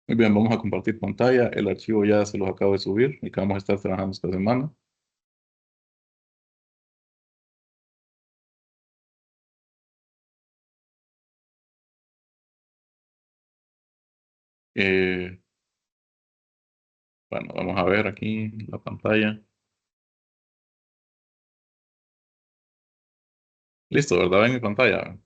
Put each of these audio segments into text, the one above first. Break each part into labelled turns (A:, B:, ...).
A: Muy bien, vamos a compartir pantalla. El archivo ya se los acabo de subir y que vamos a estar trabajando esta semana. Eh, bueno, vamos a ver aquí la pantalla. Listo, ¿verdad? Ven mi pantalla.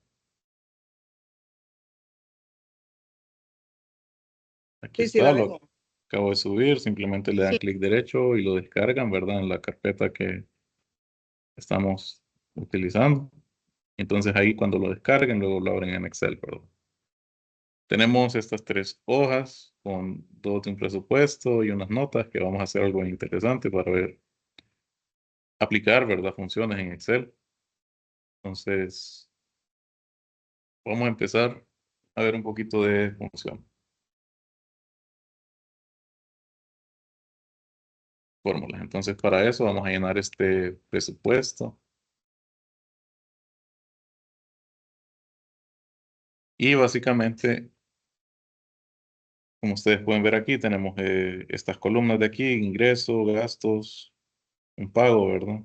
A: Aquí
B: Sí, sí, la
A: está, lo
B: vengo.
A: acabo de subir. Simplemente le dan clic derecho y lo descargan, ¿verdad? En la carpeta que estamos utilizando. Entonces ahí cuando lo descarguen, luego lo abren en Excel, ¿verdad? Tenemos estas tres hojas con dos de un presupuesto y unas notas que vamos a hacer algo interesante para ver, aplicar, ¿verdad? Funciones en Excel. Entonces, vamos a empezar a ver un poquito de función. Fórmulas. Entonces, para eso vamos a llenar este presupuesto. Y básicamente, como ustedes pueden ver aquí, tenemos estas columnas de aquí, ingreso, gastos, un pago, ¿verdad?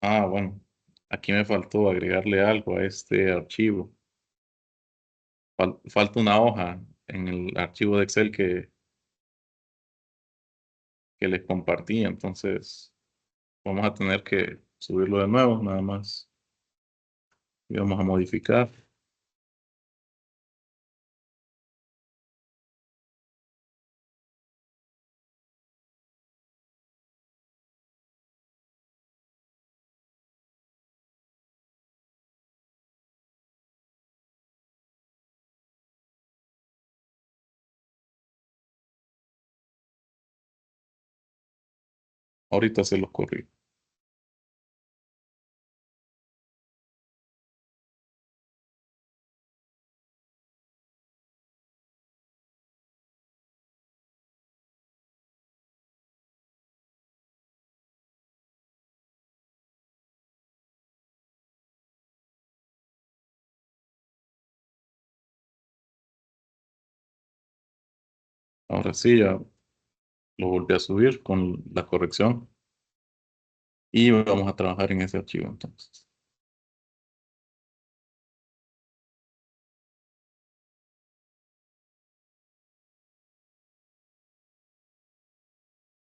A: Ah, bueno, aquí me faltó agregarle algo a este archivo. Falta una hoja en el archivo de Excel que les compartí. Entonces, vamos a tener que subirlo de nuevo, nada más. Y vamos a modificar. Ahorita se los corrijo. Ahora sí, ya lo volví a subir con la corrección y vamos a trabajar en ese archivo entonces.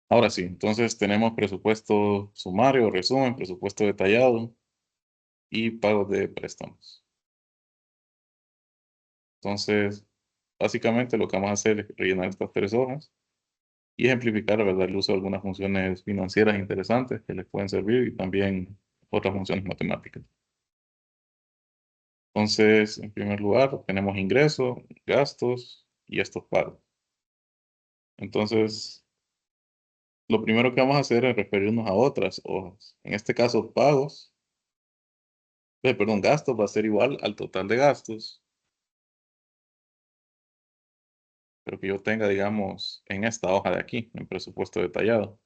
A: Ahora sí, entonces tenemos presupuesto sumario, resumen, presupuesto detallado y pagos de préstamos. Entonces, básicamente lo que vamos a hacer es rellenar estas tres hojas y ejemplificar, ¿verdad?, el uso de algunas funciones financieras interesantes que les pueden servir y también otras funciones matemáticas. Entonces, en primer lugar, tenemos ingresos, gastos y estos pagos. Entonces, lo primero que vamos a hacer es referirnos a otras hojas. En este caso, pagos, perdón, gastos va a ser igual al total de gastos, pero que yo tenga, digamos, en esta hoja de aquí, en presupuesto detallado.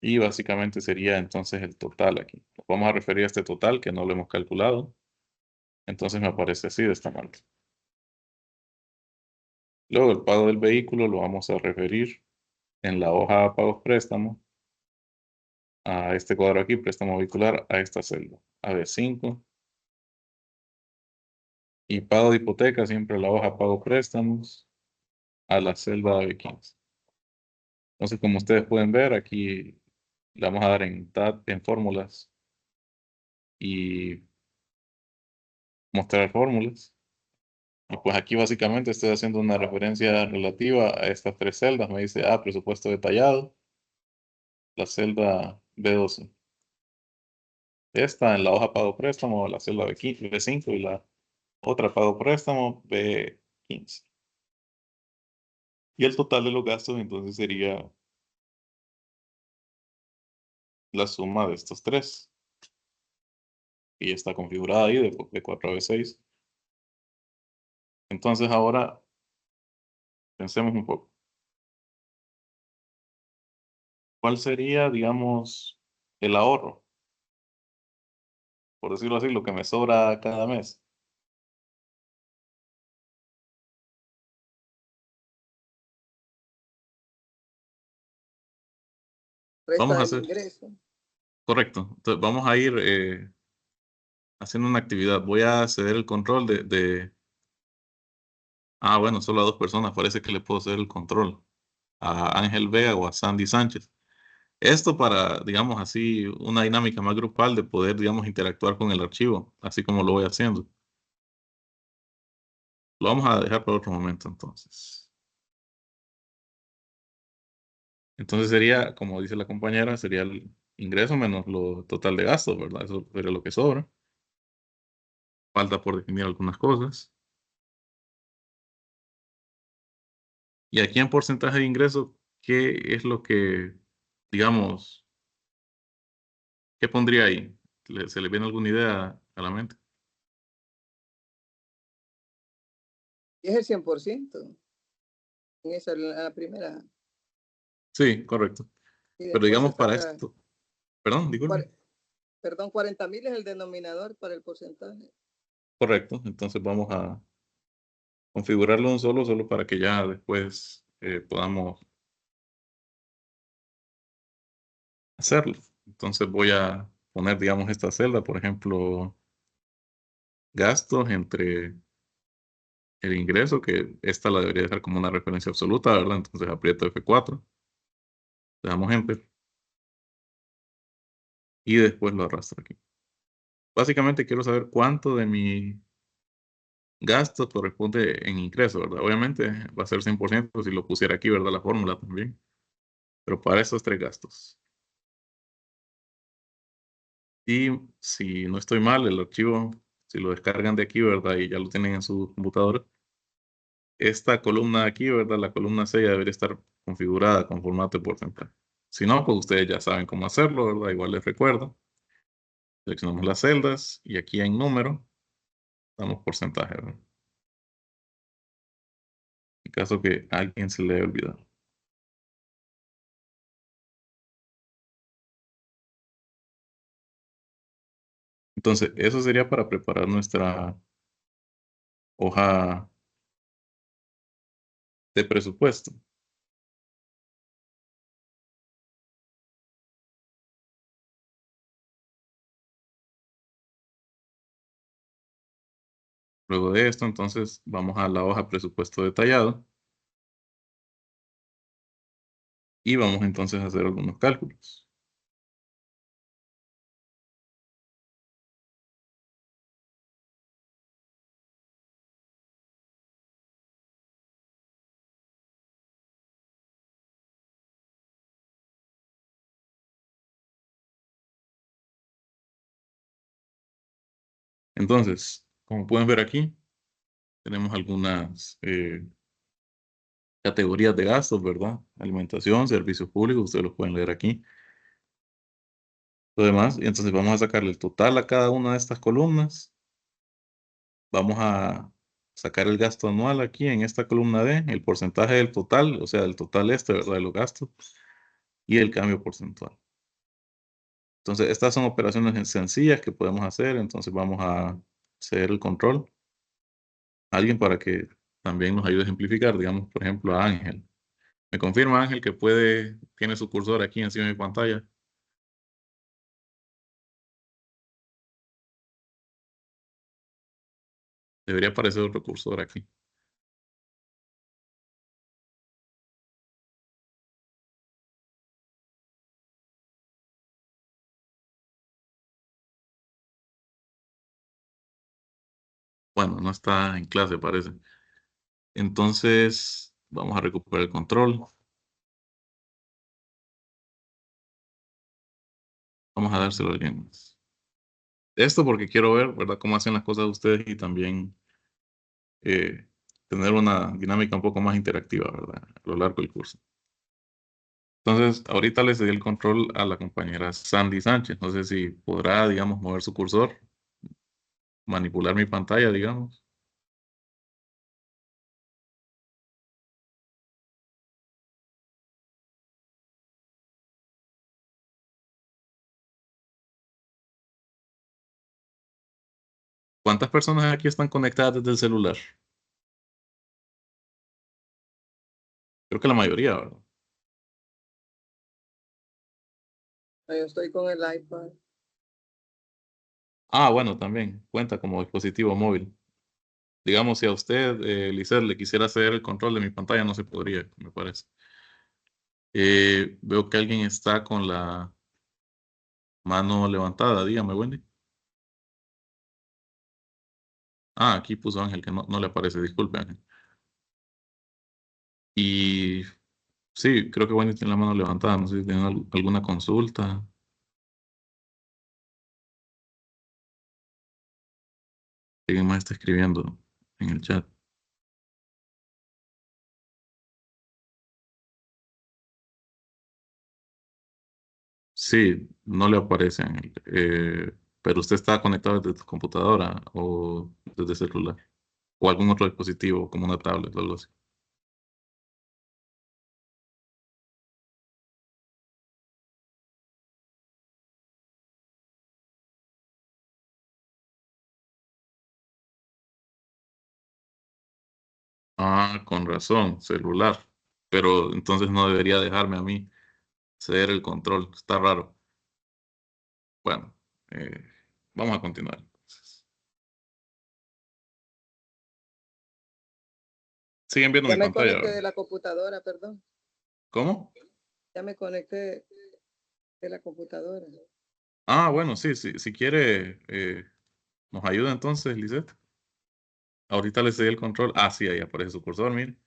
A: Y básicamente sería entonces el total aquí. Vamos a referir a este total que no lo hemos calculado. Entonces me aparece así de esta manera. Luego el pago del vehículo lo vamos a referir en la hoja pagos préstamo a este cuadro aquí, préstamo vehicular, a esta celda, a B5. Y pago de hipoteca, siempre la hoja pago préstamos a la celda B15. Entonces, como ustedes pueden ver, aquí le vamos a dar en tab, en fórmulas y mostrar fórmulas. Y pues aquí básicamente estoy haciendo una referencia relativa a estas tres celdas. Me dice, presupuesto detallado, la celda B12. Esta en la hoja pago préstamo, la celda B15, B5 y la otra pago préstamo B15. Y el total de los gastos entonces sería la suma de estos tres. Y ya está configurada ahí de 4 a B6. Entonces ahora pensemos un poco. ¿Cuál sería, digamos, el ahorro? Por decirlo así, lo que me sobra cada mes. Vamos
B: resta
A: a
B: el
A: hacer,
B: ingreso.
A: correcto. Entonces, vamos a ir haciendo una actividad. Voy a ceder el control bueno, solo a dos personas. Parece que le puedo ceder el control a Ángel Vega o a Sandy Sánchez. Esto para, digamos así, una dinámica más grupal de poder, digamos, interactuar con el archivo, así como lo voy haciendo. Lo vamos a dejar para otro momento entonces. Entonces sería, como dice la compañera, sería el ingreso menos lo total de gastos, ¿verdad? Eso sería lo que sobra. Falta por definir algunas cosas. Y aquí en porcentaje de ingreso, ¿qué es lo que, digamos, qué pondría ahí? ¿Se le viene alguna idea a la mente?
B: Y es el 100%. En esa la primera.
A: Sí, correcto.
B: Y
A: Pero
B: después se
A: digamos para
B: saca,
A: esto, perdón, disculpe.
B: perdón, 40.000 es el denominador para el porcentaje.
A: Correcto. Entonces vamos a configurarlo un solo para que ya después podamos hacerlo. Entonces voy a poner, digamos, esta celda, por ejemplo, gastos entre el ingreso, que esta la debería dejar como una referencia absoluta, ¿verdad? Entonces aprieto F4, le damos Enter y después lo arrastro aquí. Básicamente quiero saber cuánto de mi gasto corresponde en ingreso, ¿verdad? Obviamente va a ser 100% si lo pusiera aquí, ¿verdad? La fórmula también. Pero para esos tres gastos. Y si no estoy mal, el archivo, si lo descargan de aquí, ¿verdad? Y ya lo tienen en su computadora, esta columna de aquí, ¿verdad? La columna C ya debería estar configurada con formato de porcentaje. Si no, pues ustedes ya saben cómo hacerlo, ¿verdad? Igual les recuerdo. Seleccionamos las celdas y aquí en número damos porcentaje, ¿verdad? En caso que a alguien se le haya olvidado. Entonces, eso sería para preparar nuestra hoja de presupuesto. Luego de esto, entonces, vamos a la hoja presupuesto detallado y vamos entonces a hacer algunos cálculos. Entonces, como pueden ver aquí, tenemos algunas categorías de gastos, ¿verdad? Alimentación, servicios públicos, ustedes los pueden leer aquí. Lo demás, y entonces vamos a sacarle el total a cada una de estas columnas. Vamos a sacar el gasto anual aquí en esta columna D, el porcentaje del total, o sea, el total este, ¿verdad? De los gastos y el cambio porcentual. Entonces, estas son operaciones sencillas que podemos hacer. Entonces, vamos a ceder el control a alguien para que también nos ayude a ejemplificar, digamos, por ejemplo, a Ángel. ¿Me confirma Ángel que tiene su cursor aquí encima de mi pantalla? Debería aparecer otro cursor aquí. Bueno, no está en clase, parece. Entonces, vamos a recuperar el control. Vamos a dárselo a alguien más. Esto porque quiero ver, ¿verdad?, cómo hacen las cosas ustedes y también eh, tener una dinámica un poco más interactiva, ¿verdad?, a lo largo del curso. Entonces, ahorita les doy el control a la compañera Sandy Sánchez. No sé si podrá, digamos, mover su cursor, manipular mi pantalla, digamos. ¿Cuántas personas aquí están conectadas desde el celular? Creo que la mayoría, ¿verdad?
B: Yo estoy con el iPad.
A: Ah, bueno, también cuenta como dispositivo móvil. Digamos, si a usted, Lizeth, le quisiera hacer el control de mi pantalla, no se podría, me parece. Veo que alguien está con la mano levantada. Dígame, Wendy. Ah, aquí puso Ángel, que no le aparece. Disculpe, Ángel. Y sí, creo que Wendy tiene la mano levantada. No sé si tiene alguna consulta. Alguien más está escribiendo en el chat. Sí, no le aparece, Ángel. Pero usted está conectado desde tu computadora o desde celular o algún otro dispositivo como una tablet o algo así. Ah, con razón, celular. Pero entonces no debería dejarme a mí ceder el control. Está raro. Bueno, eh, vamos a continuar. Entonces. Siguen viendo
B: Ya
A: mi
B: me
A: pantalla,
B: conecté
A: ¿verdad?
B: de la computadora, perdón.
A: ¿Cómo?
B: Ya me conecté de la computadora.
A: Ah, bueno, sí, sí, si quiere, nos ayuda entonces, Lisette. Ahorita le cedí el control. Ah, sí, ahí aparece su cursor, mire.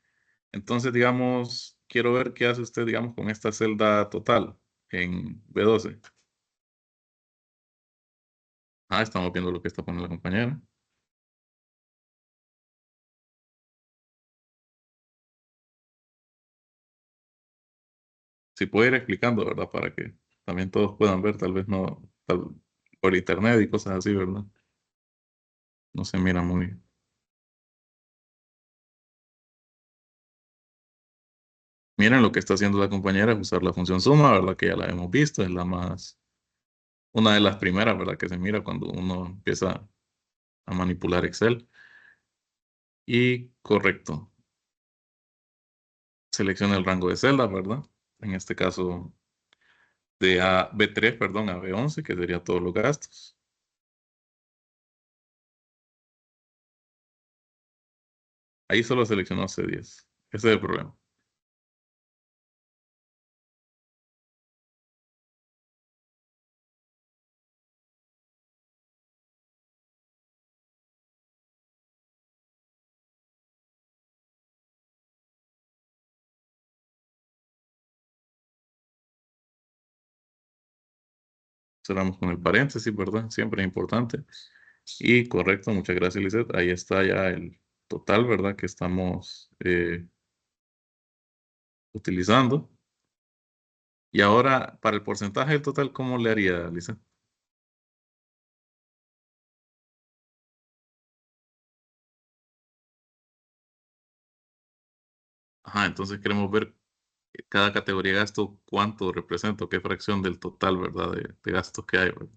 A: Entonces, digamos, quiero ver qué hace usted, digamos, con esta celda total en B12. Ah, estamos viendo lo que está poniendo la compañera. Si puede ir explicando, ¿verdad? Para que también todos puedan ver, tal vez no, por internet y cosas así, ¿verdad? No se mira muy. Miren lo que está haciendo la compañera es usar la función suma, ¿verdad? Que ya la hemos visto, es la más, una de las primeras, ¿verdad? Que se mira cuando uno empieza a manipular Excel. Y correcto, selecciona el rango de celdas, ¿verdad? En este caso de A, B3, perdón, a B11, que sería todos los gastos. Ahí solo seleccionó C10. Ese es el problema. Cerramos con el paréntesis, ¿verdad? Siempre es importante. Y correcto, muchas gracias, Lizeth. Ahí está ya el total, ¿verdad? Que estamos utilizando. Y ahora, para el porcentaje del total, ¿cómo le haría, Lizeth? Ajá, entonces queremos ver cada categoría de gasto, cuánto representa, o qué fracción del total, ¿verdad? De gastos que hay, ¿verdad?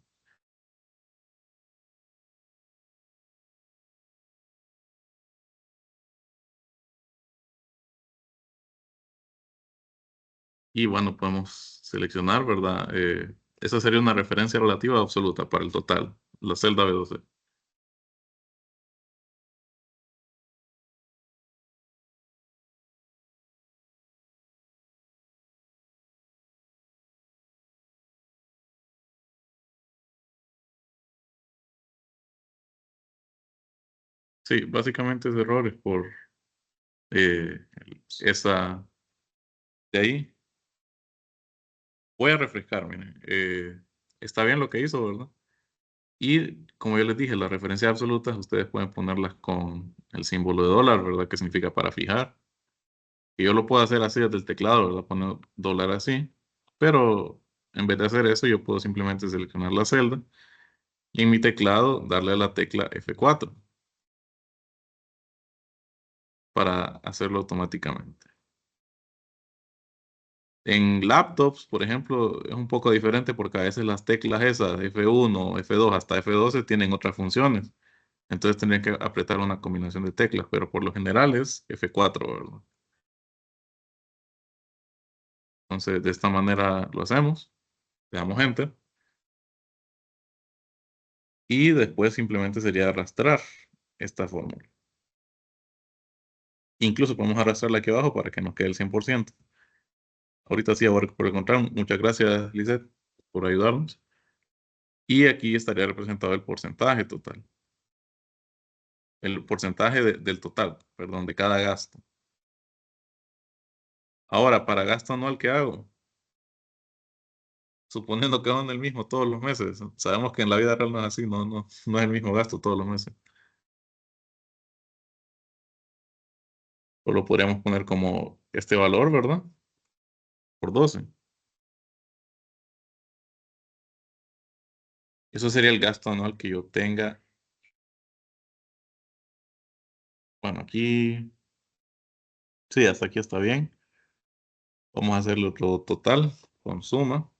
A: Y bueno, podemos seleccionar, ¿verdad? Esa sería una referencia relativa absoluta para el total, la celda B12. Sí, básicamente es errores por esa de ahí. Voy a refrescar, miren. Está bien lo que hizo, ¿verdad? Y como yo les dije, las referencias absolutas ustedes pueden ponerlas con el símbolo de dólar, ¿verdad? Que significa para fijar. Y yo lo puedo hacer así desde el teclado, ¿verdad? Poner dólar así. Pero en vez de hacer eso, yo puedo simplemente seleccionar la celda y en mi teclado darle a la tecla F4 para hacerlo automáticamente. En laptops, por ejemplo, es un poco diferente porque a veces las teclas esas, F1, F2 hasta F12, tienen otras funciones. Entonces tendría que apretar una combinación de teclas, pero por lo general es F4, ¿verdad? Entonces, de esta manera lo hacemos. Le damos Enter. Y después simplemente sería arrastrar esta fórmula. Incluso podemos arrastrarla aquí abajo para que nos quede el 100%. Ahorita sí, ahora por encontrar. Muchas gracias, Lizeth, por ayudarnos. Y aquí estaría representado el porcentaje total. El porcentaje del total, perdón, de cada gasto. Ahora, para gasto anual, ¿qué hago? Suponiendo que van el mismo todos los meses. Sabemos que en la vida real no es así, no es el mismo gasto todos los meses. O lo podríamos poner como este valor, ¿verdad? Por 12. Eso sería el gasto anual que yo tenga. Bueno, aquí, sí, hasta aquí está bien. Vamos a hacerle otro total con suma.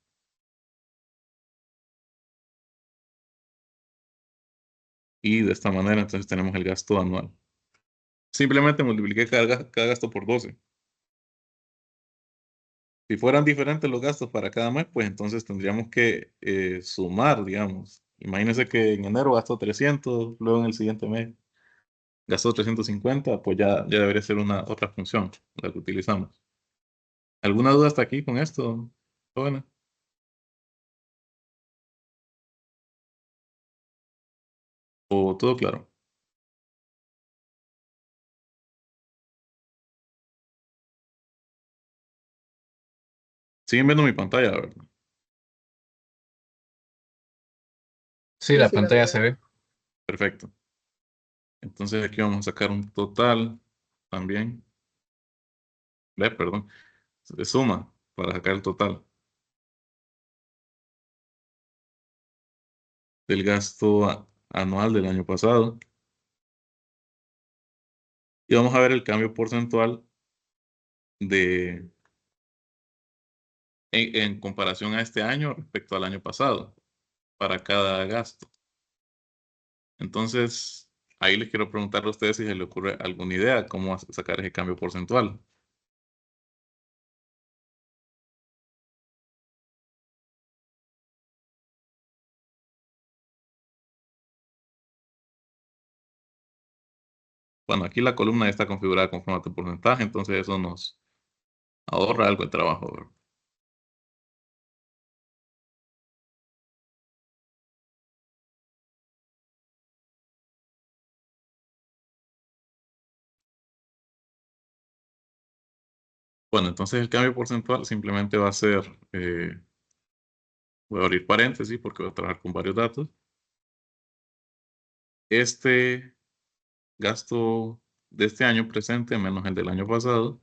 A: Y de esta manera entonces tenemos el gasto anual. Simplemente multipliqué cada gasto por 12. Si fueran diferentes los gastos para cada mes, pues entonces tendríamos que sumar, digamos. Imagínense que en enero gastó 300, luego en el siguiente mes gastó 350, pues ya debería ser una otra función la que utilizamos. ¿Alguna duda hasta aquí con esto, jóvenes? ¿O todo claro? Siguen viendo mi pantalla, ¿verdad?
C: Sí,
B: Sí,
C: la
B: sí, la
C: pantalla
B: veo.
C: se ve.
A: Perfecto. Entonces aquí vamos a sacar un total también. Perdón. De suma para sacar el total del gasto anual del año pasado. Y vamos a ver el cambio porcentual de, en comparación a este año respecto al año pasado para cada gasto. Entonces, ahí les quiero preguntar a ustedes si se les ocurre alguna idea cómo sacar ese cambio porcentual. Bueno, aquí la columna está configurada con formato porcentaje, entonces eso nos ahorra algo de trabajo, ¿verdad? Bueno, entonces el cambio porcentual simplemente va a ser, voy a abrir paréntesis porque voy a trabajar con varios datos. Este gasto de este año presente menos el del año pasado,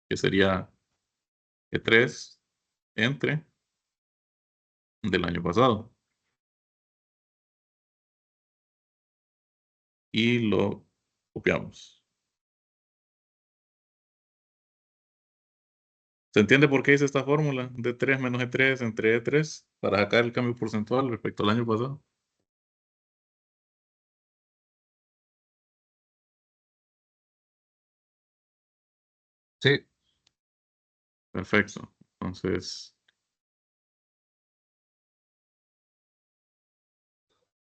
A: que sería E3 entre del año pasado. Y lo copiamos. ¿Se entiende por qué hice esta fórmula? D3 menos E3 entre E3 para sacar el cambio porcentual respecto al año pasado.
C: Sí,
A: Perfecto. Entonces,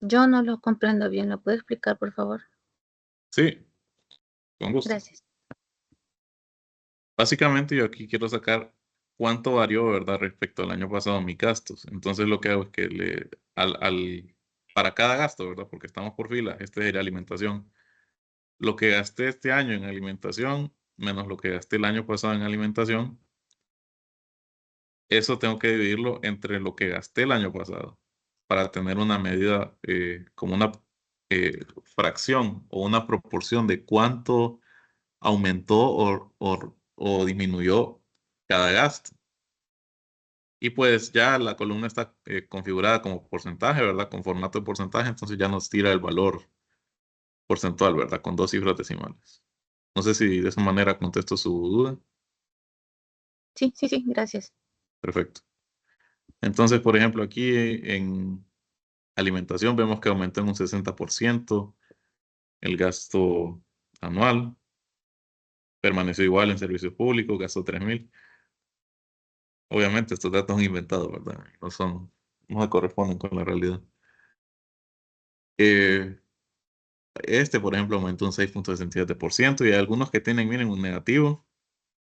D: Yo no lo comprendo bien. ¿Lo puede explicar, por favor?
A: sí, con gusto.
D: Gracias.
A: Básicamente yo aquí quiero sacar cuánto varió, ¿verdad? Respecto al año pasado mis gastos. Entonces lo que hago es que para cada gasto, ¿verdad? Porque estamos por fila, este sería alimentación. Lo que gasté este año en alimentación, menos lo que gasté el año pasado en alimentación, eso tengo que dividirlo entre lo que gasté el año pasado para tener una medida como una fracción o una proporción de cuánto aumentó o disminuyó cada gasto. Y pues ya la columna está configurada como porcentaje, ¿verdad? Con formato de porcentaje, entonces ya nos tira el valor porcentual, ¿verdad? Con dos cifras decimales. No sé si de esa manera contesto su duda.
D: Sí, sí, sí, gracias.
A: Perfecto. Entonces, por ejemplo, aquí en alimentación vemos que aumentó en un 60% el gasto anual. Permaneció igual en servicios públicos, gastó 3,000. Obviamente estos datos son inventados, ¿verdad? No se corresponden con la realidad. Este, por ejemplo, aumentó un 6,67% y hay algunos que tienen, miren, un negativo,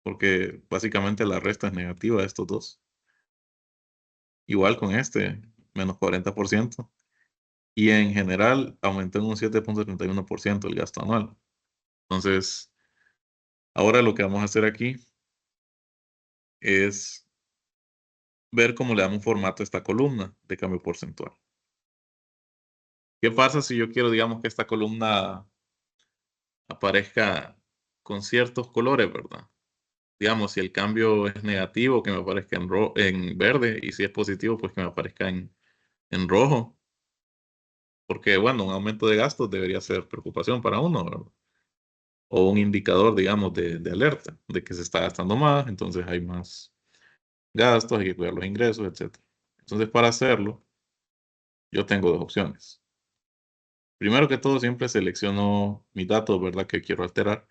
A: porque básicamente la resta es negativa de estos dos. Igual con este, menos 40%. Y en general aumentó en un 7,31% el gasto anual. Entonces, ahora lo que vamos a hacer aquí es ver cómo le damos un formato a esta columna de cambio porcentual. ¿Qué pasa si yo quiero, digamos, que esta columna aparezca con ciertos colores, verdad? Digamos, si el cambio es negativo, que me aparezca en verde, y si es positivo, pues que me aparezca en rojo. Porque, bueno, un aumento de gastos debería ser preocupación para uno, ¿verdad? O un indicador, digamos, de alerta, de que se está gastando más, entonces hay más gastos, hay que cuidar los ingresos, etc. Entonces, para hacerlo, yo tengo dos opciones. Primero que todo, siempre selecciono mis datos, ¿verdad? Que quiero alterar.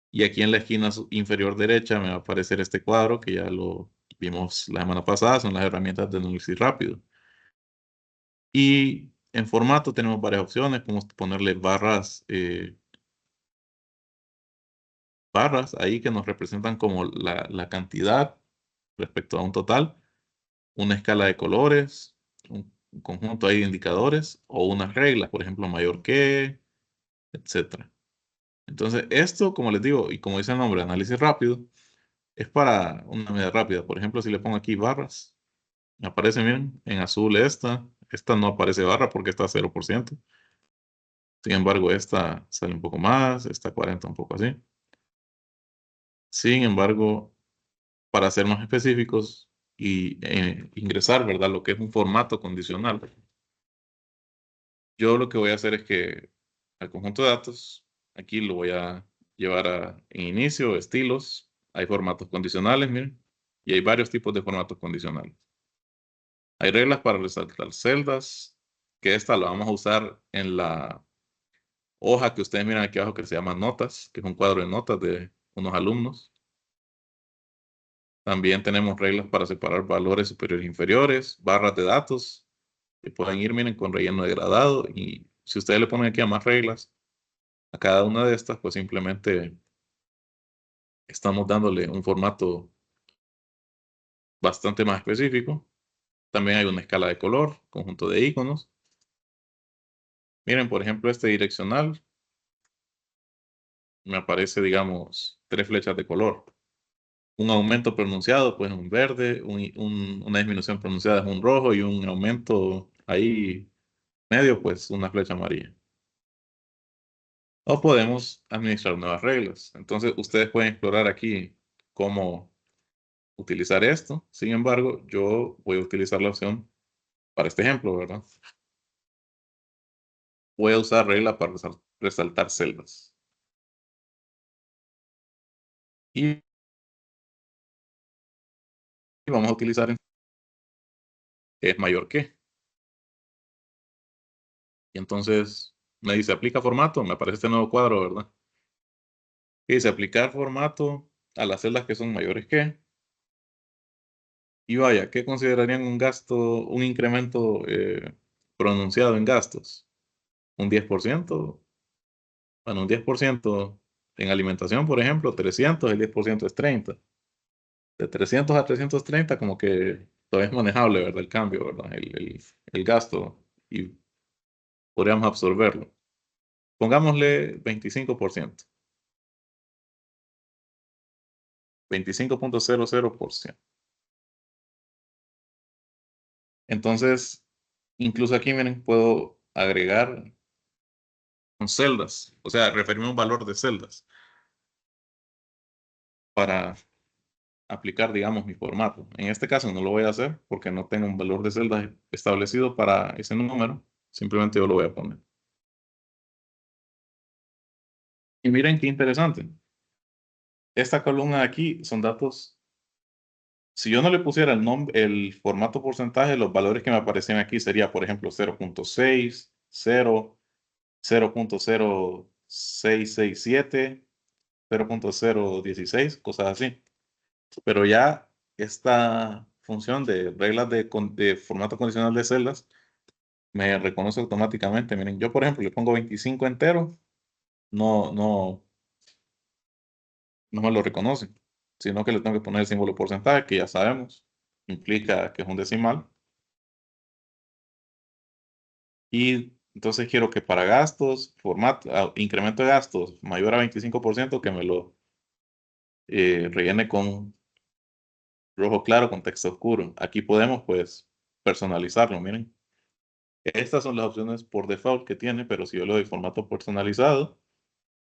A: Y aquí en la esquina inferior derecha me va a aparecer este cuadro que ya lo vimos la semana pasada, son las herramientas de análisis rápido. Y en formato tenemos varias opciones, podemos ponerle barras ahí que nos representan como la cantidad respecto a un total, una escala de colores, un conjunto ahí de indicadores o unas reglas, por ejemplo, mayor que, etcétera. Entonces, esto, como les digo, y como dice el nombre, análisis rápido, es para una medida rápida. Por ejemplo, si le pongo aquí barras, me aparece, miren, en azul esta no aparece barra porque está a 0%. Sin embargo, esta sale un poco más, esta 40 un poco así. Sin embargo, para ser más específicos y ingresar, ¿verdad? Lo que es un formato condicional. Yo lo que voy a hacer es que al conjunto de datos, aquí lo voy a llevar en inicio, estilos. Hay formatos condicionales, miren, y hay varios tipos de formatos condicionales. Hay reglas para resaltar celdas, que esta la vamos a usar en la hoja que ustedes miran aquí abajo que se llama notas, que es un cuadro de notas de unos alumnos. También tenemos reglas para separar valores superiores e inferiores, barras de datos, que pueden ir, miren, con relleno degradado. Y si ustedes le ponen aquí a más reglas, a cada una de estas, pues simplemente estamos dándole un formato bastante más específico. También hay una escala de color, conjunto de iconos. Miren, por ejemplo, este direccional me aparece, digamos, 3 flechas de color. Un aumento pronunciado, pues un verde, una disminución pronunciada es un rojo y un aumento ahí medio, pues una flecha amarilla. O podemos administrar nuevas reglas. Entonces, ustedes pueden explorar aquí cómo utilizar esto. Sin embargo, yo voy a utilizar la opción para este ejemplo, ¿verdad? Voy a usar regla para resaltar celdas. Y vamos a utilizar es mayor que. Y entonces me dice aplica formato, me aparece este nuevo cuadro, ¿verdad? Y dice aplicar formato a las celdas que son mayores que. Y vaya, ¿qué considerarían un gasto, un incremento pronunciado en gastos? ¿Un 10%? Bueno, un 10% en alimentación, por ejemplo, 300, el 10% es 30. De 300 a 330 como que todavía es manejable, ¿verdad? El cambio, ¿verdad? El gasto y podríamos absorberlo. Pongámosle 25%. 25,00%. Entonces, incluso aquí, miren, puedo agregar con celdas, o sea, referirme a un valor de celdas para aplicar, digamos, mi formato. En este caso no lo voy a hacer porque no tengo un valor de celdas establecido para ese número. Simplemente yo lo voy a poner. Y miren qué interesante. Esta columna de aquí son datos. Si yo no le pusiera el formato porcentaje, los valores que me aparecen aquí sería, por ejemplo, 0,6, 0, 0,0667, 0,016, cosas así. Pero ya esta función de reglas de formato condicional de celdas me reconoce automáticamente. Miren, yo por ejemplo le pongo 25 entero, no me lo reconoce, sino que le tengo que poner el símbolo porcentaje, que ya sabemos, implica que es un decimal. Y entonces quiero que para gastos, incremento de gastos mayor a 25%, que me lo rellene con rojo claro con texto oscuro. Aquí podemos pues personalizarlo, miren. Estas son las opciones por default que tiene, pero si yo le doy formato personalizado,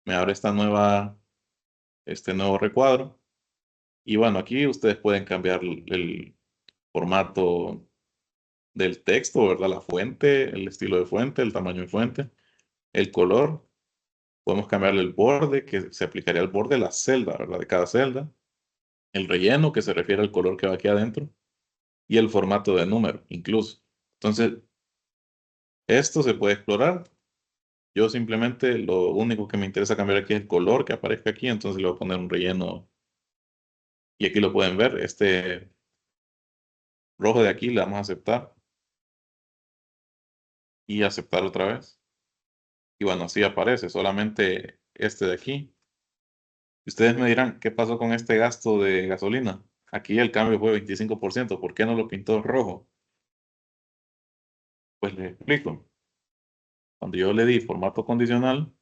A: me abre este nuevo recuadro. Y bueno, aquí ustedes pueden cambiar el formato del texto, ¿verdad? La fuente, el estilo de fuente, el tamaño de fuente, el color. Podemos cambiarle el borde, que se aplicaría al borde de la celda, ¿verdad? De cada celda. El relleno, que se refiere al color que va aquí adentro. Y el formato de número, incluso. Entonces, esto se puede explorar. Yo simplemente lo único que me interesa cambiar aquí es el color que aparezca aquí. Entonces le voy a poner un relleno. Y aquí lo pueden ver. Este rojo de aquí le vamos a aceptar. Y aceptar otra vez. Y bueno, así aparece. Solamente este de aquí. Ustedes me dirán, ¿qué pasó con este gasto de gasolina? Aquí el cambio fue 25%. ¿Por qué no lo pintó rojo? Pues les explico. Cuando yo le di formato condicional,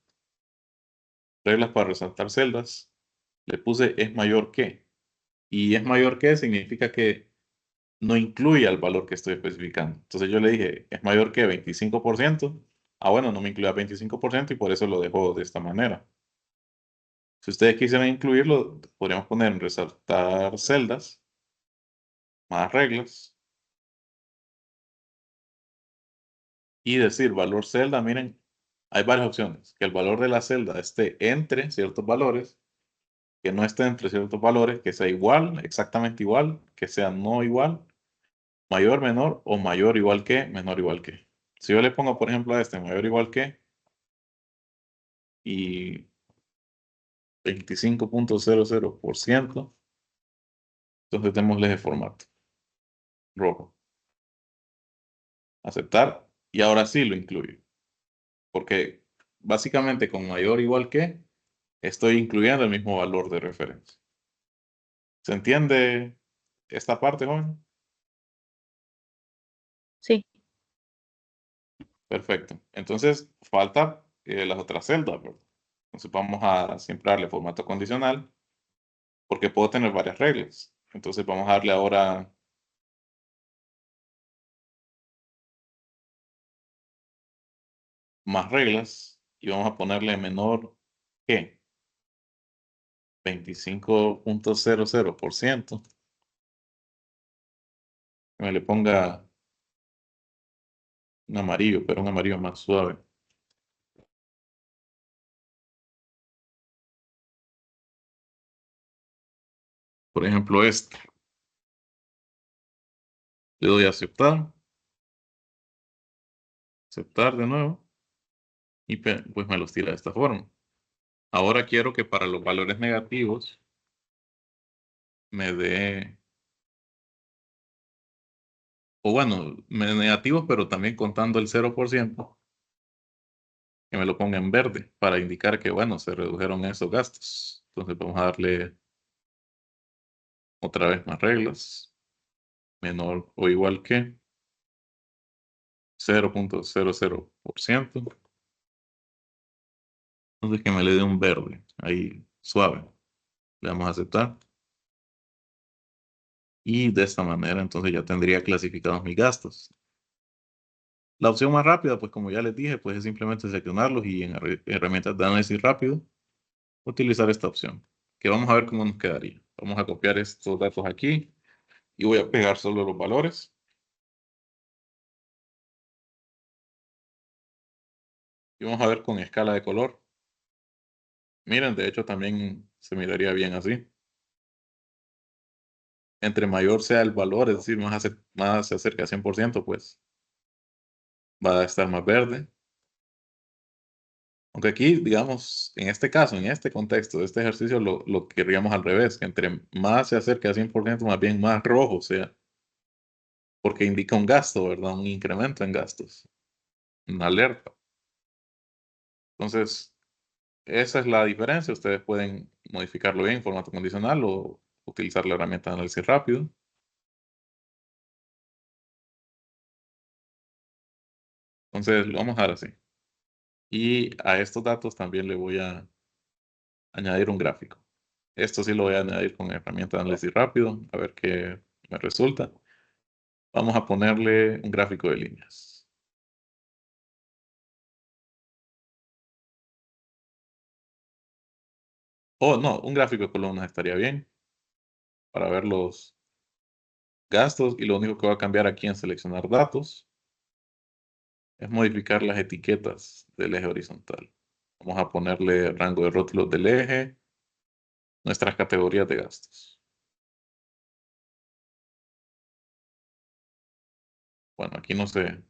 A: reglas para resaltar celdas, le puse es mayor que. Y es mayor que significa que no incluye al valor que estoy especificando. Entonces yo le dije es mayor que 25%. Ah, bueno, no me incluye 25% y por eso lo dejo de esta manera. Si ustedes quisieran incluirlo, podríamos poner en resaltar celdas, más reglas, y decir valor celda. Miren, hay varias opciones. Que el valor de la celda esté entre ciertos valores, que no esté entre ciertos valores, que sea igual, exactamente igual, que sea no igual, mayor, menor o mayor igual que, menor igual que. Si yo le pongo, por ejemplo, a este mayor igual que y 25.00%, entonces démosle de formato rojo. Aceptar y ahora sí lo incluyo. Porque básicamente con mayor igual que estoy incluyendo el mismo valor de referencia. ¿Se entiende esta parte, joven?
D: Sí.
A: Perfecto. Entonces falta las otras celdas, ¿verdad? Entonces vamos a siempre darle formato condicional porque puedo tener varias reglas. Entonces vamos a darle ahora más reglas y vamos a ponerle menor que 25.00%. Me le ponga un amarillo, pero un amarillo más suave. Por ejemplo, este. Le doy a aceptar. Aceptar de nuevo. Y pues me los tira de esta forma. Ahora quiero que para los valores negativos me dé, o bueno, negativos, pero también contando el 0%, que me lo ponga en verde para indicar que, bueno, se redujeron esos gastos. Entonces vamos a darle otra vez más reglas. Menor o igual que 0.00%. Entonces que me le dé un verde, ahí suave. Le damos a aceptar. Y de esta manera entonces ya tendría clasificados mis gastos. La opción más rápida, pues como ya les dije, pues es simplemente seleccionarlos y en herramientas de análisis rápido utilizar esta opción, que vamos a ver cómo nos quedaría. Vamos a copiar estos datos aquí y voy a pegar solo los valores. Y vamos a ver con escala de color. Miren, de hecho también se miraría bien así. Entre mayor sea el valor, es decir, más se acerca a 100%, pues va a estar más verde. Aunque aquí, digamos, en este caso, en este contexto de este ejercicio, lo querríamos al revés, que entre más se acerque a 100%, más bien más rojo sea, porque indica un gasto, ¿verdad? Un incremento en gastos, una alerta. Entonces, esa es la diferencia. Ustedes pueden modificarlo bien en formato condicional o utilizar la herramienta de análisis rápido. Entonces, lo vamos a dar así. Y a estos datos también le voy a añadir un gráfico. Esto sí lo voy a añadir con herramienta de análisis rápido, a ver qué me resulta. Vamos a ponerle un gráfico de líneas. Oh, no, un gráfico de columnas estaría bien para ver los gastos, y lo único que voy a cambiar aquí en seleccionar datos es modificar las etiquetas del eje horizontal. Vamos a ponerle rango de rótulos del eje, nuestras categorías de gastos. Bueno, aquí no sé.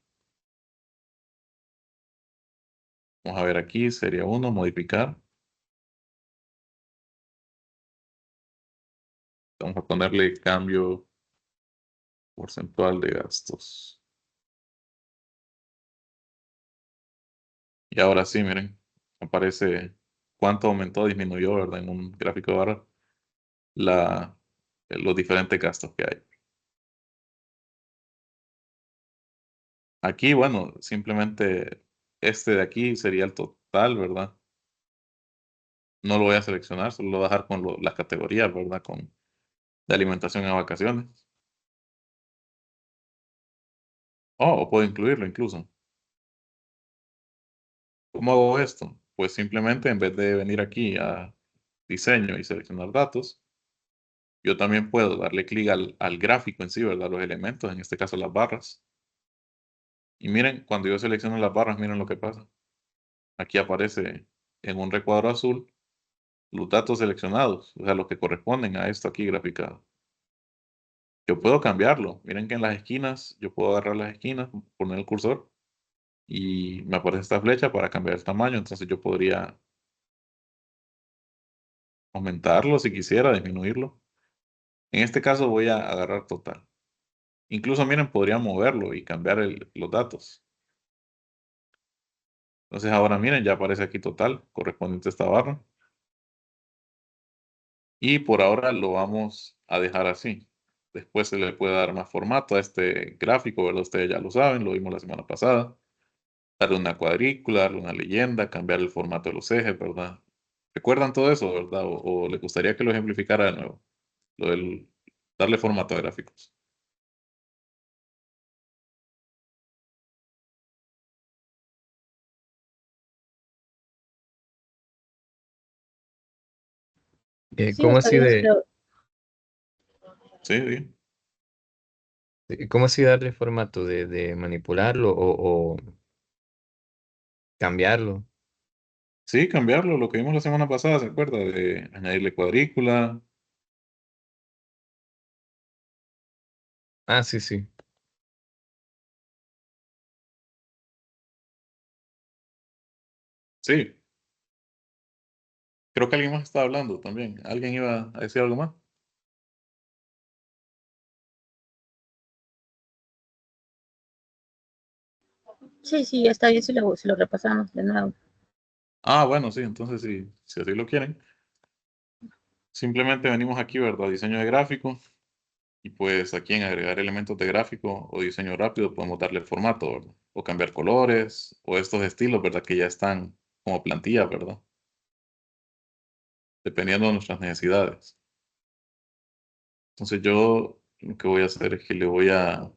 A: Vamos a ver aquí, sería 1, modificar. Vamos a ponerle cambio porcentual de gastos. Y ahora sí, miren, aparece cuánto aumentó o disminuyó, ¿verdad? En un gráfico de barra, los diferentes gastos que hay. Aquí, bueno, simplemente este de aquí sería el total, ¿verdad? No lo voy a seleccionar, solo lo voy a dejar con las categorías, ¿verdad? Con de alimentación a vacaciones. Oh, o puedo incluirlo incluso. ¿Cómo hago esto? Pues simplemente en vez de venir aquí a diseño y seleccionar datos, yo también puedo darle clic al gráfico en sí, ¿verdad? Los elementos, en este caso las barras. Y miren, cuando yo selecciono las barras, miren lo que pasa. Aquí aparece en un recuadro azul los datos seleccionados, o sea, los que corresponden a esto aquí graficado. Yo puedo cambiarlo. Miren que en las esquinas, yo puedo agarrar las esquinas, poner el cursor y me aparece esta flecha para cambiar el tamaño. Entonces yo podría aumentarlo si quisiera, disminuirlo. En este caso voy a agarrar total. Incluso miren, podría moverlo y cambiar los datos. Entonces ahora miren, ya aparece aquí total correspondiente a esta barra. Y por ahora lo vamos a dejar así. Después se le puede dar más formato a este gráfico, ¿verdad? Ustedes ya lo saben, lo vimos la semana pasada. Darle una cuadrícula, darle una leyenda, cambiar el formato de los ejes, ¿verdad? ¿Recuerdan todo eso, verdad? ¿O les gustaría que lo ejemplificara de nuevo? Lo del darle formato a gráficos.
D: Sí,
C: ¿Cómo
D: está
C: así
D: bien, sí
A: Sí, sí.
C: cómo así darle formato de manipularlo o cambiarlo?
A: Sí, cambiarlo, lo que vimos la semana pasada, ¿se acuerda? De añadirle cuadrícula.
C: Ah, sí, sí.
A: Sí, creo que alguien más estaba hablando también. ¿Alguien iba a decir algo más?
D: sí, sí, está bien si lo repasamos de nuevo.
A: Ah, bueno, sí, entonces sí, si así lo quieren. Simplemente venimos aquí, ¿verdad? Diseño de gráfico. Y pues aquí en agregar elementos de gráfico o diseño rápido podemos darle formato, ¿verdad? O cambiar colores o estos estilos, ¿verdad? Que ya están como plantillas, ¿verdad? Dependiendo de nuestras necesidades. Entonces yo lo que voy a hacer es que la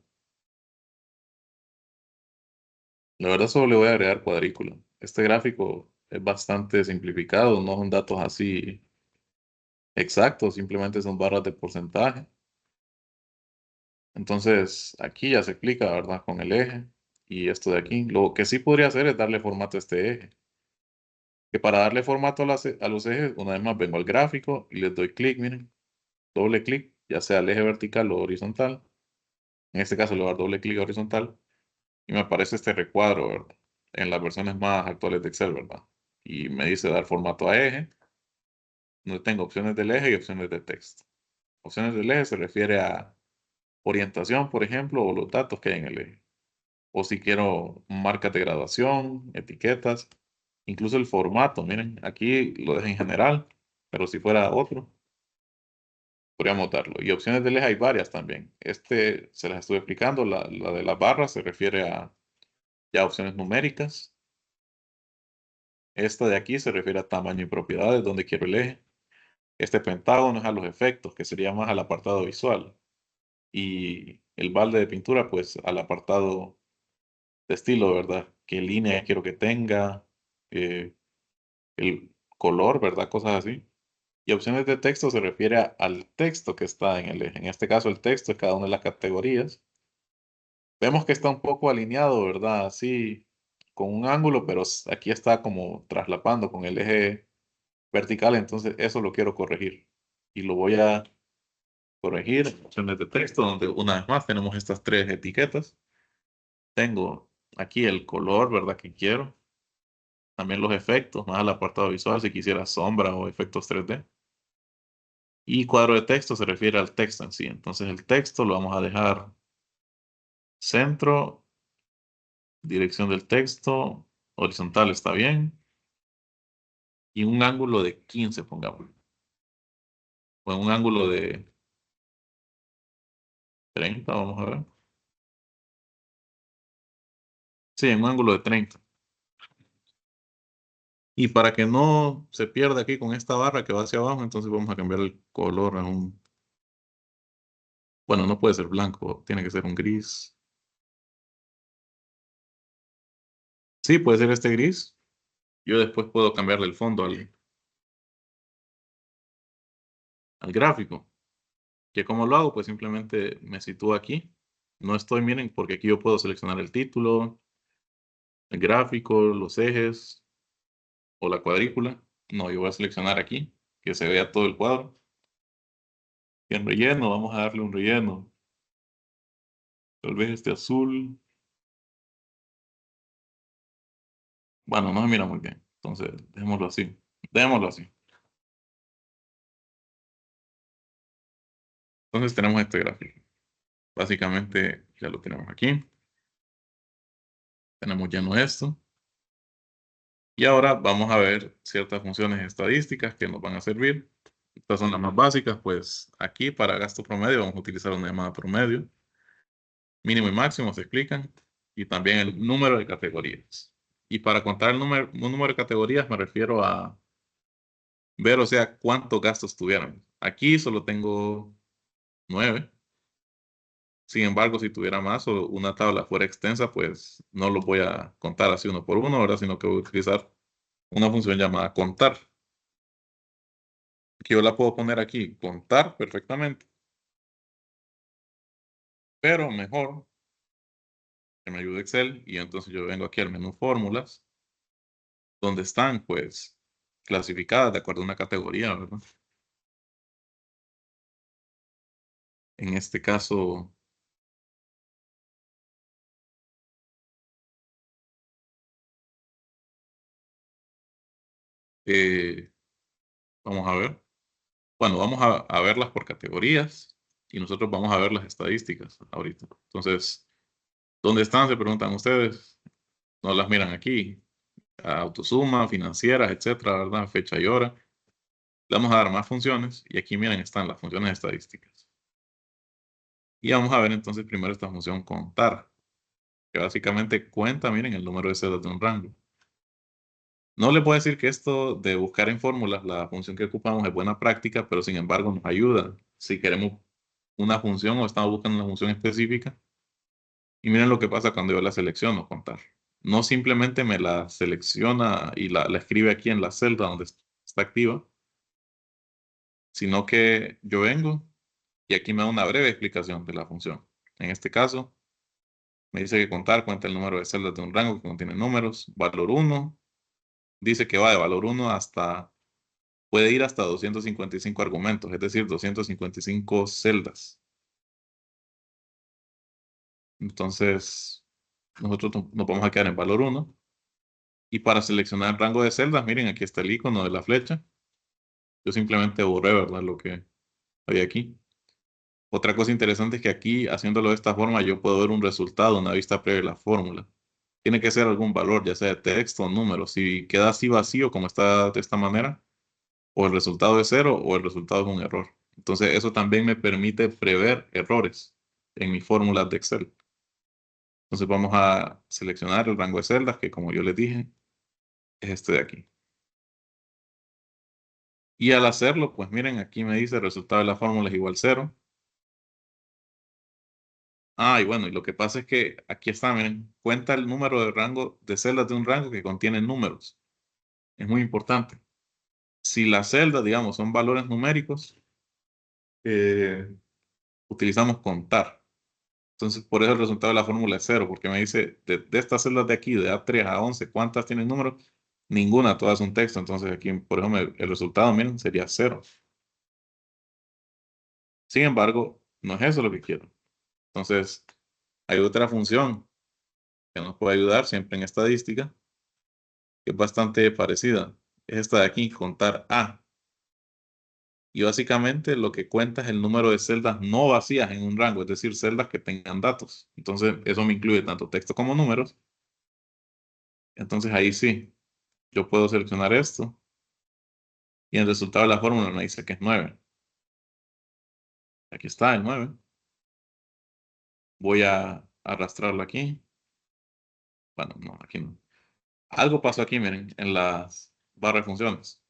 A: verdad solo le voy a agregar cuadrícula. Este gráfico es bastante simplificado, no son datos así exactos, simplemente son barras de porcentaje. Entonces aquí ya se explica, ¿verdad? Con el eje y esto de aquí. Lo que sí podría hacer es darle formato a este eje. Que para darle formato a los ejes, una vez más vengo al gráfico y les doy clic, miren, doble clic, ya sea al eje vertical o horizontal. En este caso le voy a dar doble clic a horizontal y me aparece este recuadro, ¿verdad? En las versiones más actuales de Excel, ¿verdad? y me dice dar formato a eje, donde tengo opciones del eje y opciones de texto. Opciones del eje se refiere a orientación, por ejemplo, o los datos que hay en el eje. O si quiero marcas de graduación, etiquetas, incluso el formato. Miren, aquí lo dejo en general, pero si fuera otro, podríamos darlo. Y opciones del eje hay varias también. Se las estuve explicando. La de las barras se refiere a ya opciones numéricas. Esta de aquí se refiere a tamaño y propiedades, donde quiero el eje. Este pentágono es a los efectos, que sería más al apartado visual. Y el balde de pintura, pues al apartado de estilo, ¿verdad? ¿Qué línea quiero que tenga? Eh, el color, ¿verdad? Cosas así. Y opciones de texto se refiere al texto que está en el eje. En este caso, el texto es cada una de las categorías. Vemos que está un poco alineado, ¿verdad? Así, con un ángulo, pero aquí está como traslapando con el eje vertical, entonces eso lo quiero corregir. Y lo voy a corregir en opciones de texto, donde una vez más tenemos estas tres etiquetas. Tengo aquí el color, ¿verdad? Que quiero. También los efectos, más al apartado visual, si quisiera sombra o efectos 3D. Y cuadro de texto se refiere al texto en sí. Entonces el texto lo vamos a dejar centro, dirección del texto, horizontal está bien. Y un ángulo de 15, pongamos. O en un ángulo de 30, vamos a ver. Sí, en un ángulo de 30. Y para que no se pierda aquí con esta barra que va hacia abajo, entonces vamos a cambiar el color a un... Bueno, no puede ser blanco, tiene que ser un gris. Sí, puede ser este gris. Yo después puedo cambiarle el fondo al gráfico. ¿Que cómo lo hago? Pues simplemente me sitúo aquí. No estoy, miren, porque aquí yo puedo seleccionar el título, el gráfico, los ejes o la cuadrícula. No, yo voy a seleccionar aquí, que se vea todo el cuadro. Y en relleno, vamos a darle un relleno. Tal vez este azul. Bueno, no se mira muy bien. Entonces, dejémoslo así. Dejémoslo así. Entonces tenemos este gráfico. Básicamente ya lo tenemos aquí. Tenemos lleno esto. Y ahora vamos a ver ciertas funciones estadísticas que nos van a servir. Estas son las más básicas, pues aquí para gasto promedio vamos a utilizar una llamada promedio. Mínimo y máximo se explican. Y también el número de categorías. Y para contar un número de categorías me refiero a ver, o sea, cuántos gastos tuvieron. Aquí solo tengo 9. Sin embargo, si tuviera más o una tabla fuera extensa, pues no lo voy a contar así uno por uno, ¿verdad? Sino que voy a utilizar una función llamada contar, que yo la puedo poner aquí, contar perfectamente, pero mejor que me ayude Excel y entonces yo vengo aquí al menú fórmulas, donde están pues clasificadas de acuerdo a una categoría, ¿verdad? En este caso, eh, vamos a ver. Bueno, vamos a verlas por categorías y nosotros vamos a ver las estadísticas ahorita. Entonces, ¿dónde están? Se preguntan ustedes. No las miran aquí. Autosuma, financieras, etcétera, ¿verdad? Fecha y hora. Le vamos a dar más funciones y aquí miren están las funciones estadísticas. Y vamos a ver entonces primero esta función contar, que básicamente cuenta, miren, el número de celdas de un rango. No les voy a decir que esto de buscar en fórmulas la función que ocupamos es buena práctica, pero sin embargo nos ayuda si queremos una función o estamos buscando una función específica. Y miren lo que pasa cuando yo la selecciono, contar. No simplemente me la selecciona y la escribe aquí en la celda donde está activa, sino que yo vengo y aquí me da una breve explicación de la función. En este caso, me dice que contar cuenta el número de celdas de un rango que contiene números. Valor 1, dice que va de valor 1 hasta, puede ir hasta 255 argumentos, es decir, 255 celdas. Entonces, nosotros nos vamos a quedar en valor 1. Y para seleccionar el rango de celdas, miren, aquí está el icono de la flecha. Yo simplemente borré, ¿verdad? Lo que había aquí. Otra cosa interesante es que aquí, haciéndolo de esta forma, yo puedo ver un resultado, una vista previa de la fórmula. Tiene que ser algún valor, ya sea de texto o número. Si queda así vacío, como está de esta manera, o el resultado es 0 o el resultado es un error. Entonces, eso también me permite prever errores en mis fórmulas de Excel. Entonces, vamos a seleccionar el rango de celdas, que como yo les dije, es este de aquí. Y al hacerlo, pues miren, aquí me dice el resultado de la fórmula es igual 0. Ah, y bueno, y lo que pasa es que aquí está, miren, cuenta el número de rango de celdas de un rango que contiene números. Es muy importante. Si las celdas, digamos, son valores numéricos, utilizamos contar. Entonces, por eso el resultado de la fórmula es 0, porque me dice, de estas celdas de aquí, de A3 a 11, ¿cuántas tienen números? Ninguna, todas son texto. Entonces, aquí, por ejemplo, el resultado, miren, sería 0. Sin embargo, no es eso lo que quiero. Entonces, hay otra función que nos puede ayudar siempre en estadística, que es bastante parecida. Es esta de aquí, contar A. Y básicamente lo que cuenta es el número de celdas no vacías en un rango, es decir, celdas que tengan datos. Entonces, eso me incluye tanto texto como números. Entonces, ahí sí, yo puedo seleccionar esto y el resultado de la fórmula me dice que es 9. Aquí está el 9. Voy a arrastrarlo aquí. Bueno, no, aquí no. Algo pasó aquí, miren, en las barras de funciones.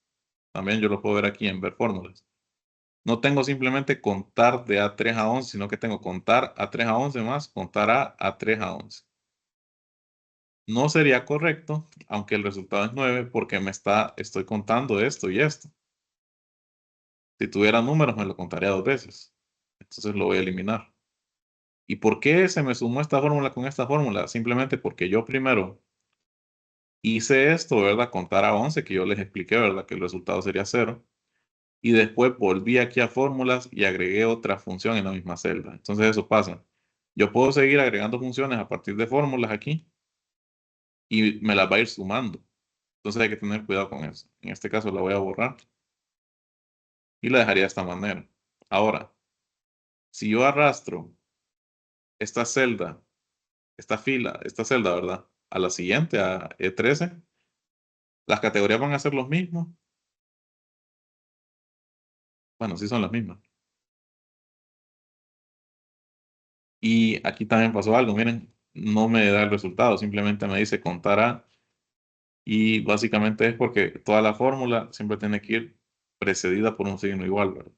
A: También yo lo puedo ver aquí en ver fórmulas. No tengo simplemente contar de A3 a 11, sino que tengo contar A3 a 11 más contar A3 a 11. No sería correcto, aunque el resultado es 9, porque estoy contando esto y esto. Si tuviera números, me lo contaría 2 veces. Entonces lo voy a eliminar. ¿Y por qué se me sumó esta fórmula con esta fórmula? Simplemente porque yo primero hice esto, ¿verdad? Contar a 11, que yo les expliqué, ¿verdad? Que el resultado sería 0. Y después volví aquí a fórmulas y agregué otra función en la misma celda. Entonces eso pasa. Yo puedo seguir agregando funciones a partir de fórmulas aquí y me las va a ir sumando. Entonces hay que tener cuidado con eso. En este caso la voy a borrar y la dejaría de esta manera. Ahora, si yo arrastro esta celda, esta celda, ¿verdad? A la siguiente, a E13, las categorías van a ser los mismos. Bueno, sí son las mismas. Y aquí también pasó algo, miren, no me da el resultado, simplemente me dice contar a, y básicamente es porque toda la fórmula siempre tiene que ir precedida por un signo igual, ¿verdad?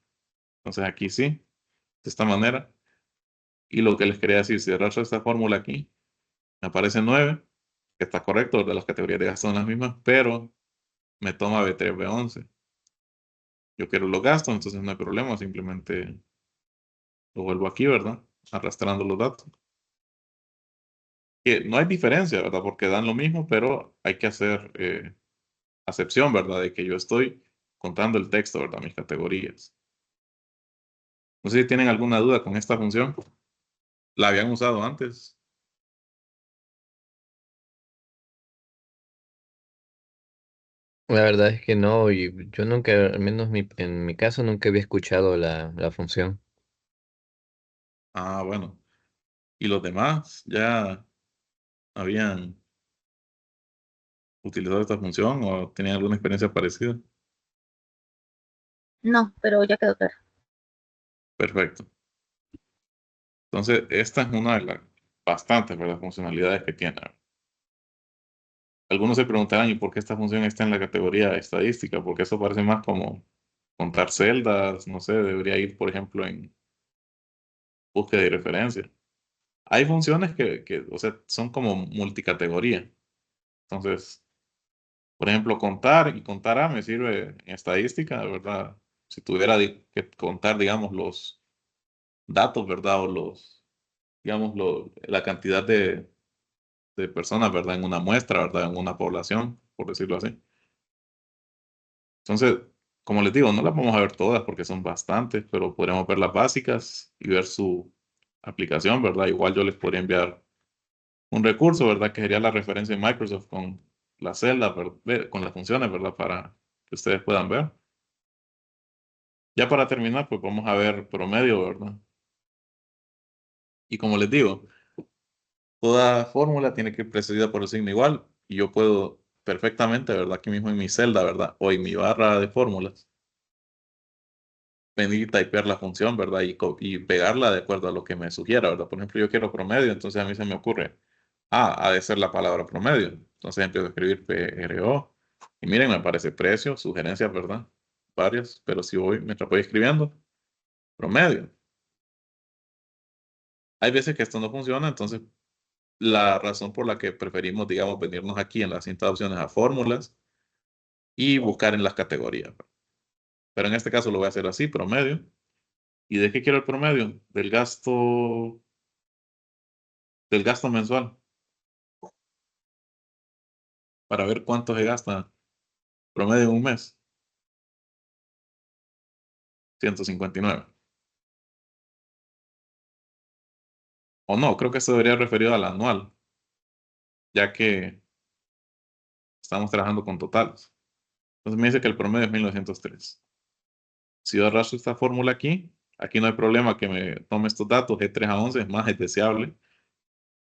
A: Entonces aquí sí, de esta manera. Y lo que les quería decir, si arrastro esta fórmula aquí, me aparece 9, que está correcto, de las categorías de gasto son las mismas, pero me toma B3, B11. Yo quiero los gastos, entonces no hay problema, simplemente lo vuelvo aquí, ¿verdad? Arrastrando los datos. Que no hay diferencia, ¿verdad? Porque dan lo mismo, pero hay que hacer acepción, ¿verdad? De que yo estoy contando el texto, ¿verdad? Mis categorías. No sé si tienen alguna duda con esta función. ¿La habían usado antes?
C: La verdad es que no, y yo nunca, al menos en mi caso, nunca había escuchado la función.
A: Ah, bueno. ¿Y los demás ya habían utilizado esta función o tenían alguna experiencia parecida?
D: No, pero ya quedó claro.
A: Perfecto. Entonces, esta es una de las bastantes, ¿verdad? Funcionalidades que tiene. Algunos se preguntarán, ¿y por qué esta función está en la categoría estadística? Porque eso parece más como contar celdas, no sé, debería ir, por ejemplo, en búsqueda y referencia. Hay funciones que, o sea, son como multicategoría. Entonces, por ejemplo, contar y contar A me sirve en estadística, ¿verdad? Si tuviera que contar, digamos, los datos, ¿verdad? O digamos, la cantidad de personas, ¿verdad? En una muestra, ¿verdad? En una población, por decirlo así. Entonces, como les digo, no las vamos a ver todas porque son bastantes, pero podríamos ver las básicas y ver su aplicación, ¿verdad? Igual yo les podría enviar un recurso, ¿verdad? Que sería la referencia en Microsoft con la celda con las funciones, ¿verdad? Para que ustedes puedan ver. Ya para terminar, pues vamos a ver promedio, ¿verdad? Y como les digo, toda fórmula tiene que ir precedida por el signo igual. Y yo puedo perfectamente, ¿verdad? Aquí mismo en mi celda, ¿verdad? O en mi barra de fórmulas, venir y typear la función, ¿verdad? Y pegarla de acuerdo a lo que me sugiera, ¿verdad? Por ejemplo, yo quiero promedio, entonces a mí se me ocurre, ha de ser la palabra promedio. Entonces empiezo a escribir PRO. Y miren, me aparece precio, sugerencias, ¿verdad? Varias, pero si voy, mientras voy escribiendo, promedio. Hay veces que esto no funciona, entonces la razón por la que preferimos, digamos, venirnos aquí en las cinta de opciones a fórmulas y buscar en las categorías. Pero en este caso lo voy a hacer así, promedio. ¿Y de qué quiero el promedio? Del gasto mensual. Para ver cuánto se gasta promedio en un mes. 159. O no, creo que esto debería referido al anual, ya que estamos trabajando con totales. Entonces me dice que el promedio es 1903. Si yo arrastro esta fórmula aquí no hay problema que me tome estos datos, de 3 a 11 es más, es deseable,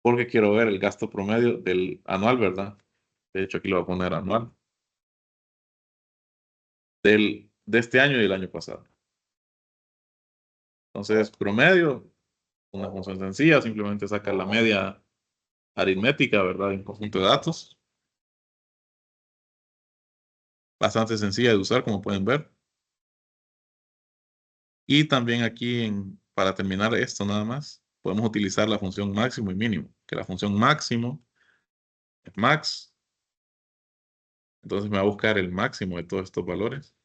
A: porque quiero ver el gasto promedio del anual, ¿verdad? De hecho, aquí lo voy a poner anual. De este año y del año pasado. Entonces, promedio, una función sencilla, simplemente saca la media aritmética, ¿verdad? En conjunto de datos. Bastante sencilla de usar, como pueden ver. Y también aquí, para terminar esto nada más, podemos utilizar la función máximo y mínimo. Que la función máximo es max. Entonces me va a buscar el máximo de todos estos valores.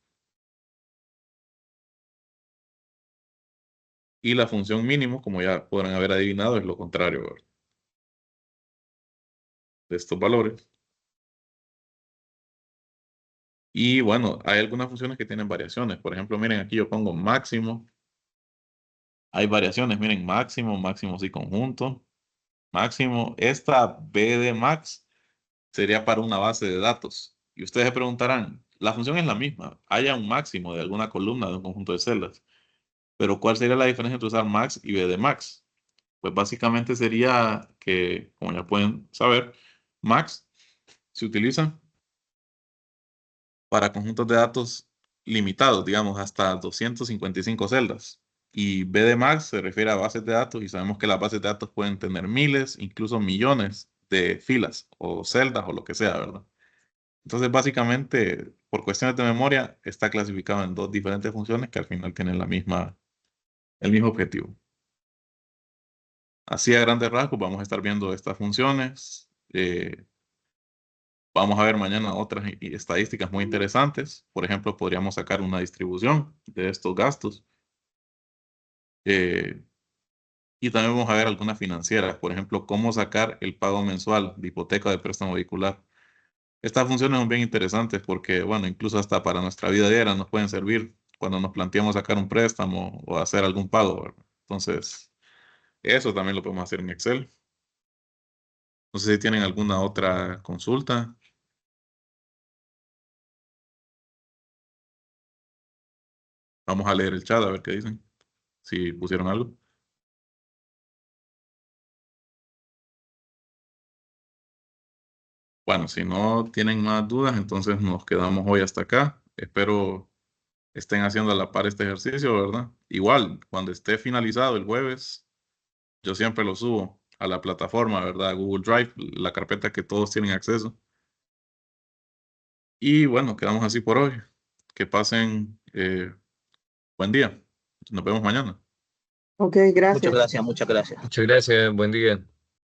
A: Y la función mínimo, como ya podrán haber adivinado, es lo contrario, ¿verdad? De estos valores. Y bueno, hay algunas funciones que tienen variaciones. Por ejemplo, miren, aquí yo pongo máximo. Hay variaciones, miren, máximo, máximo sí conjunto, máximo. Esta B de max sería para una base de datos. Y ustedes se preguntarán, la función es la misma, haya un máximo de alguna columna de un conjunto de celdas. Pero ¿cuál sería la diferencia entre usar max y B de max? Pues básicamente sería que, como ya pueden saber, max se utiliza para conjuntos de datos limitados, digamos, hasta 255 celdas. Y BDMAX se refiere a bases de datos y sabemos que las bases de datos pueden tener miles, incluso millones de filas o celdas o lo que sea, ¿verdad? Entonces, básicamente, por cuestiones de memoria, está clasificado en dos diferentes funciones que al final tienen el mismo objetivo. Así a grandes rasgos vamos a estar viendo estas funciones. Vamos a ver mañana otras estadísticas muy interesantes. Por ejemplo, podríamos sacar una distribución de estos gastos. Y también vamos a ver algunas financieras. Por ejemplo, cómo sacar el pago mensual de hipoteca o de préstamo vehicular. Estas funciones son bien interesantes porque, bueno, incluso hasta para nuestra vida diaria nos pueden servir cuando nos planteamos sacar un préstamo o hacer algún pago, ¿verdad? Entonces, eso también lo podemos hacer en Excel. No sé si tienen alguna otra consulta. Vamos a leer el chat a ver qué dicen. Si pusieron algo. Bueno, si no tienen más dudas, entonces nos quedamos hoy hasta acá. Espero estén haciendo a la par este ejercicio, ¿verdad? Igual, cuando esté finalizado el jueves, yo siempre lo subo a la plataforma, ¿verdad? Google Drive, la carpeta que todos tienen acceso. Y bueno, quedamos así por hoy. Que pasen buen día. Nos vemos mañana.
B: Ok,
E: Muchas
B: gracias.
E: gracias, muchas gracias.
C: Muchas gracias, buen día.